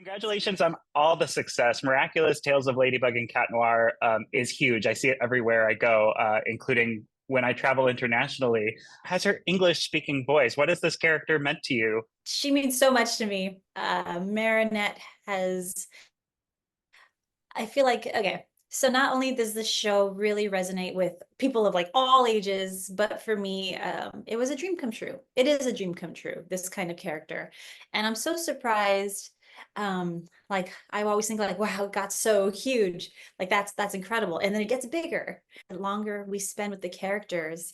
Congratulations on all the success. Miraculous Tales of Ladybug and Cat Noir is huge. I see it everywhere I go, including when I travel internationally. Has her English speaking voice? What has this character meant to you? She means so much to me. Marinette has, I feel like, okay, so not only does the show really resonate with people of like all ages, but for me, it was a dream come true. It is a dream come true, this kind of character. And I'm so surprised. Like I always think like, wow, it got so huge. Like that's incredible. And then it gets bigger. The longer we spend with the characters,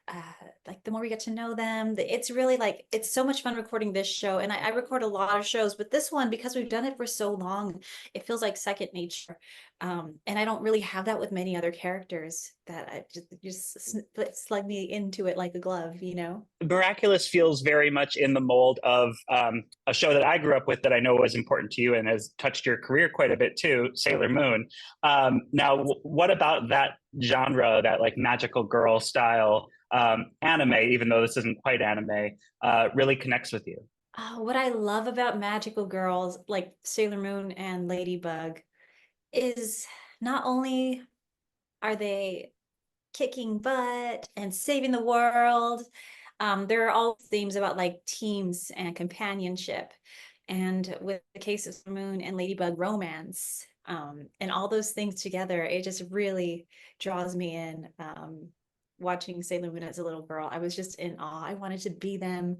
uh like the more we get to know them, it's really like it's so much fun recording this show. And I record a lot of shows, but this one, because we've done it for so long, it feels like second nature. And I don't really have that with many other characters that I just slug me into it like a glove, you know. Miraculous feels very much in the mold of a show that I grew up with that I know was important to you and has touched your career quite a bit too, Sailor Moon. Now, what about that genre, that like magical girl style anime, even though this isn't quite anime, really connects with you? What I love about magical girls like Sailor Moon and Ladybug is not only are they kicking butt and saving the world, there are all themes about like teams and companionship. And with the case of Moon and Ladybug, romance, and all those things together, it just really draws me in. Watching Sailor Moon as a little girl, I was just in awe. I wanted to be them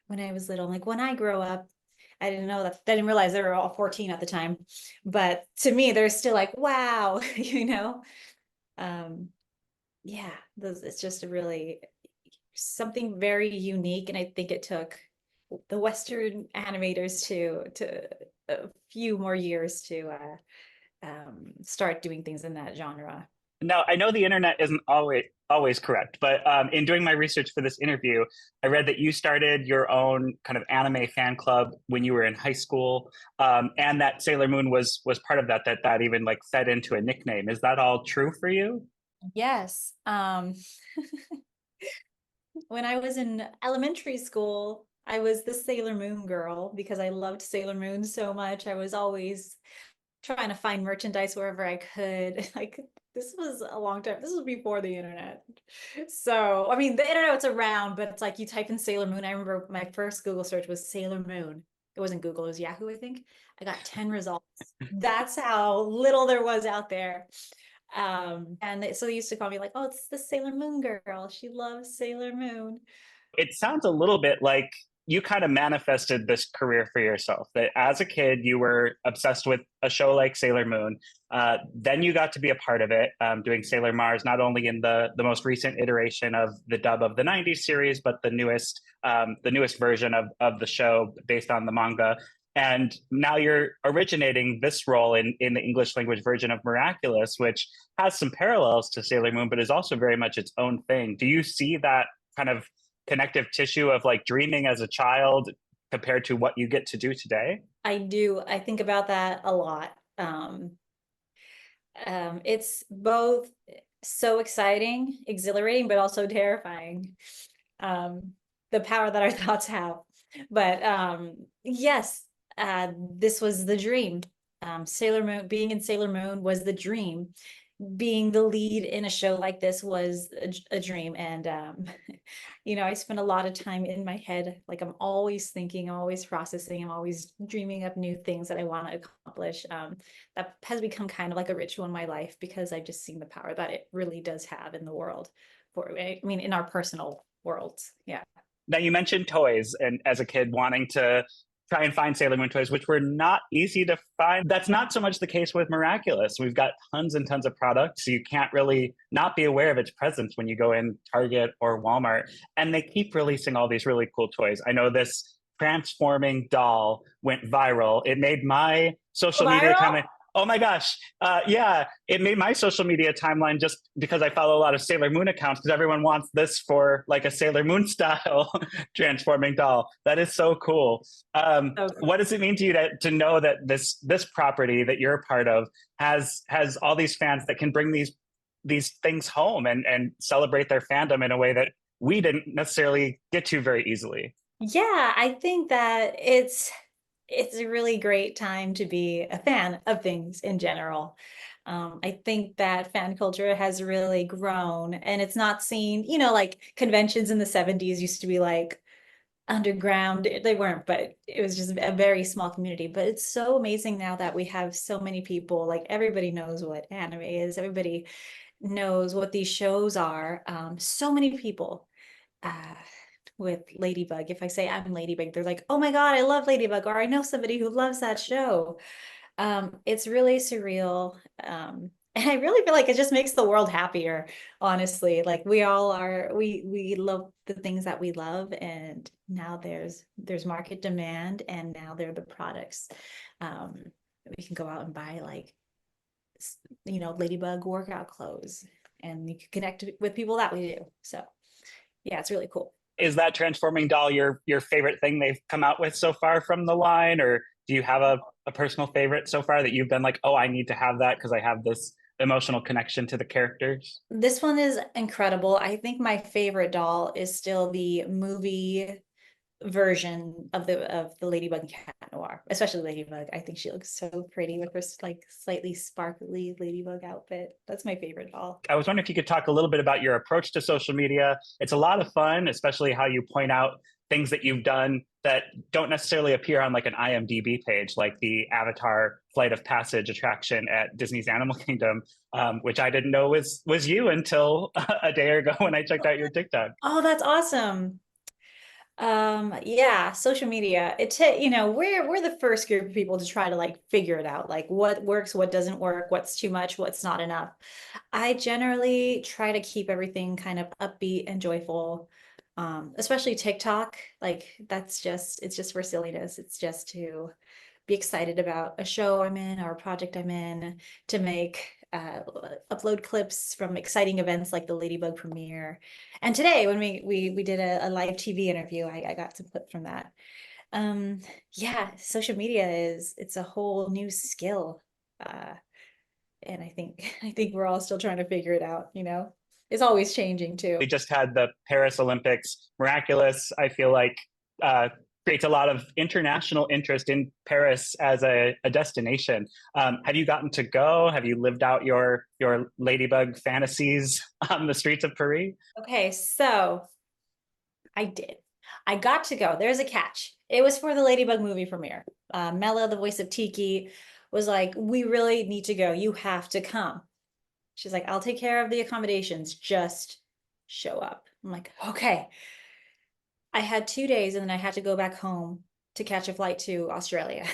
when I was little. Like when I grow up, I didn't know that, I didn't realize they were all 14 at the time. But to me, they're still like, wow, you know? Um, yeah, it's just a really something very unique. And I think it took the Western animators to a few more years to start doing things in that genre. Now, I know the internet isn't always correct, but in doing my research for this interview, I read that you started your own kind of anime fan club when you were in high school, and that Sailor Moon was part of that. That even like fed into a nickname. Is that all true for you? Yes. When I was in elementary school, I was the Sailor Moon girl because I loved Sailor Moon so much. I was always trying to find merchandise wherever I could. Like this was a long time. This was before the internet. So, I mean, the internet's around, but it's like you type in Sailor Moon. I remember my first Google search was Sailor Moon. It wasn't Google, it was Yahoo, I think. I got 10 results. That's how little there was out there. And so they used to call me like, oh, it's the Sailor Moon girl. She loves Sailor Moon. It sounds a little bit like you kind of manifested this career for yourself. That as a kid you were obsessed with a show like Sailor Moon. Then you got to be a part of it, doing Sailor Mars, not only in the most recent iteration of the dub of the '90s series, but the newest version of the show based on the manga. And now you're originating this role in the English language version of Miraculous, which has some parallels to Sailor Moon, but is also very much its own thing. Do you see that kind of connective tissue of like dreaming as a child compared to what you get to do today? I do. I think about that a lot. It's both so exciting, exhilarating, but also terrifying. Um, the power that our thoughts have. But yes, this was the dream. Sailor Moon, being in Sailor Moon was the dream. Being the lead in a show like this was a dream. And you know, I spend a lot of time in my head. Like I'm always thinking, I'm always processing, I'm always dreaming up new things that I want to accomplish. That has become kind of like a ritual in my life because I've just seen the power that it really does have in the world. For I mean, in our personal worlds. Yeah. Now you mentioned toys, and as a kid wanting to try and find Sailor Moon toys, which were not easy to find. That's not so much the case with Miraculous. We've got tons and tons of products, so you can't really not be aware of its presence when you go in Target or Walmart. And they keep releasing all these really cool toys. I know this transforming doll went viral. It made my social media Viral? comment. Oh my gosh. Yeah, it made my social media timeline just because I follow a lot of Sailor Moon accounts because everyone wants this for like a Sailor Moon style transforming doll. That is so cool. Okay. What does it mean to you to know that this property that you're a part of has all these fans that can bring these things home and celebrate their fandom in a way that we didn't necessarily get to very easily? Yeah, I think that it's a really great time to be a fan of things in general. I think that fan culture has really grown, and it's not seen, like conventions in the 70s used to be like underground. They weren't, but it was just a very small community. But it's so amazing now that we have so many people, like everybody knows what anime is, everybody knows what these shows are. So many people. Uh, with Ladybug. If I say I'm Ladybug, they're like, oh my God, I love Ladybug, or I know somebody who loves that show. It's really surreal. And I really feel like it just makes the world happier, honestly. Like we all are, we love the things that we love, and now there's market demand, and now they're the products. Um, we can go out and buy like, Ladybug workout clothes, and you can connect with people that we do. So yeah, it's really cool. Is that transforming doll your favorite thing they've come out with so far from the line, or do you have a personal favorite so far that you've been like, oh, I need to have that because I have this emotional connection to the characters? This one is incredible. I think my favorite doll is still the movie version of the Ladybug Cat Noir, especially Ladybug. I think she looks so pretty with her like slightly sparkly Ladybug outfit. That's my favorite doll. I was wondering if you could talk a little bit about your approach to social media. It's a lot of fun, especially how you point out things that you've done that don't necessarily appear on like an IMDb page, like the Avatar Flight of Passage attraction at Disney's Animal Kingdom, which I didn't know was you until a day ago when I checked out your TikTok. Oh, that's awesome. Yeah, social media. We're the first group of people to try to like figure it out, like what works, what doesn't work, what's too much, what's not enough. I generally try to keep everything kind of upbeat and joyful. Especially TikTok, like it's just for silliness. It's just to be excited about a show I'm in or a project I'm in, to make upload clips from exciting events like the Ladybug premiere. And today, when we did a live TV interview, I got some clip from that. Um, yeah, social media it's a whole new skill. Uh, and I think we're all still trying to figure it out, It's always changing too. We just had the Paris Olympics. Miraculous, I feel like, uh, creates a lot of international interest in Paris as a destination. Have you gotten to go? Have you lived out your ladybug fantasies on the streets of Paris? Okay, so I did. I got to go. There's a catch. It was for the Ladybug movie premiere. Mela, the voice of Tiki, was like, "We really need to go. You have to come." She's like, "I'll take care of the accommodations. Just show up." I'm like, "Okay." I had 2 days, and then I had to go back home to catch a flight to Australia.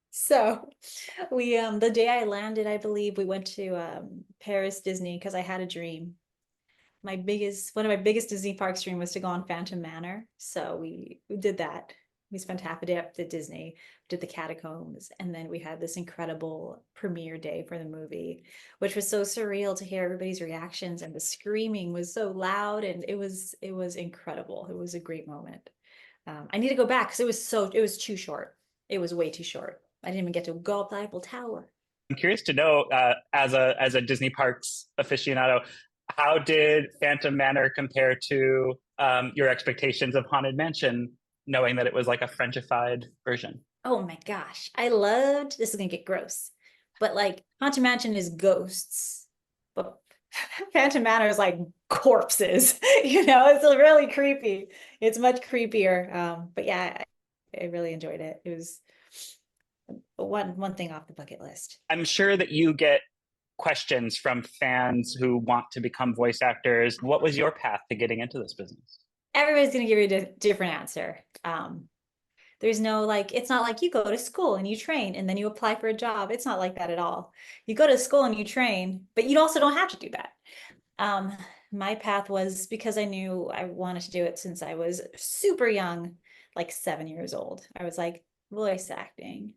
So we the day I landed, I believe we went to Paris Disney because I had a dream. One of my biggest Disney parks dream was to go on Phantom Manor. So we did that. We spent half a day up at Disney, did the catacombs, and then we had this incredible premiere day for the movie, which was so surreal to hear everybody's reactions, and the screaming was so loud, and it was incredible. It was a great moment. I need to go back because it was too short. It was way too short. I didn't even get to go up the Eiffel Tower. I'm curious to know, as a Disney Parks aficionado, how did Phantom Manor compare to your expectations of Haunted Mansion, knowing that it was like a Frenchified version? Oh my gosh. I loved, this is gonna get gross, but like Haunted Mansion is ghosts, but Phantom Manor is like corpses, it's really creepy. It's much creepier. But yeah, I really enjoyed it. It was one thing off the bucket list. I'm sure that you get questions from fans who want to become voice actors. What was your path to getting into this business? Everybody's gonna give you a different answer. There's no like, it's not like you go to school and you train and then you apply for a job. It's not like that at all. You go to school and you train, but you also don't have to do that. Um, my path was because I knew I wanted to do it since I was super young, like 7 years old. I was like, voice acting,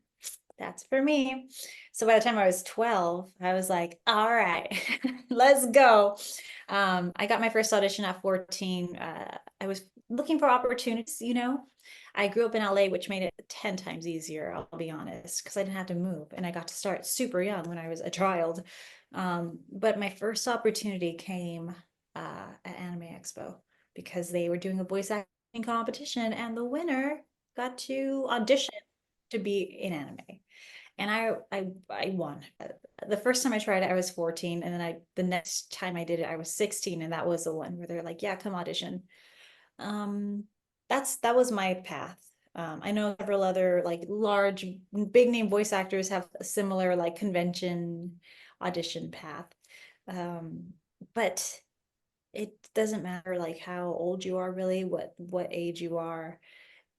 that's for me. So by the time I was 12, I was like, all right, let's go. I got my first audition at 14. I was looking for opportunities. I grew up in LA, which made it 10 times easier, I'll be honest, because I didn't have to move, and I got to start super young when I was a child. But my first opportunity came at Anime Expo because they were doing a voice acting competition, and the winner got to audition to be in anime. And I won. The first time I tried it, I was 14, and then the next time I did it, I was 16, and that was the one where they're like, "Yeah, come audition." Um, that was my path. I know several other like large, big name voice actors have a similar like convention audition path. Um, but it doesn't matter like how old you are, really, what age you are.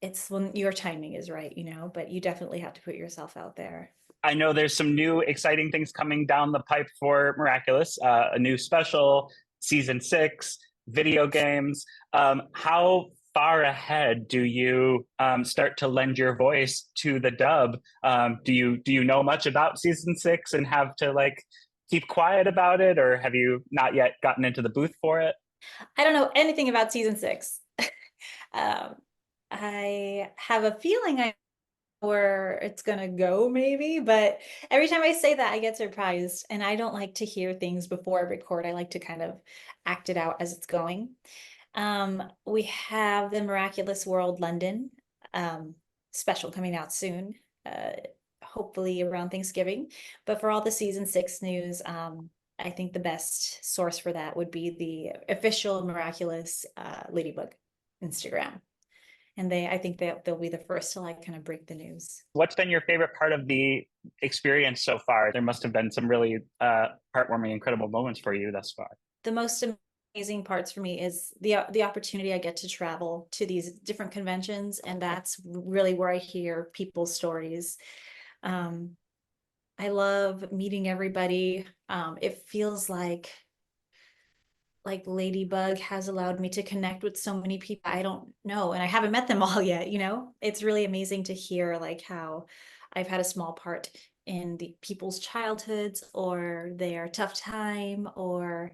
It's when your timing is right, but you definitely have to put yourself out there. I know there's some new exciting things coming down the pipe for Miraculous, a new special, season 6, video games. How far ahead do you start to lend your voice to the dub? Do you know much about season 6 and have to like keep quiet about it, or have you not yet gotten into the booth for it? I don't know anything about season 6. um, I have a feeling I know where it's gonna go, maybe, but every time I say that, I get surprised, and I don't like to hear things before I record. I like to kind of act it out as it's going. We have the Miraculous World London um, special coming out soon, uh, hopefully around Thanksgiving. But for all the season 6 news, I think the best source for that would be the official Miraculous Ladybug Instagram. And I think that they'll be the first to like kind of break the news. What's been your favorite part of the experience so far? There must have been some really heartwarming, incredible moments for you thus far. The most amazing parts for me is the opportunity I get to travel to these different conventions, and that's really where I hear people's stories. Um, I love meeting everybody. It feels like Ladybug has allowed me to connect with so many people I don't know, and I haven't met them all yet. It's really amazing to hear like how I've had a small part in the people's childhoods or their tough time or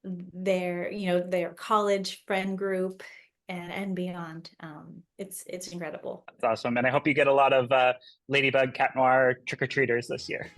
their college friend group and beyond. It's incredible. That's awesome. And I hope you get a lot of Ladybug Cat Noir trick or treaters this year.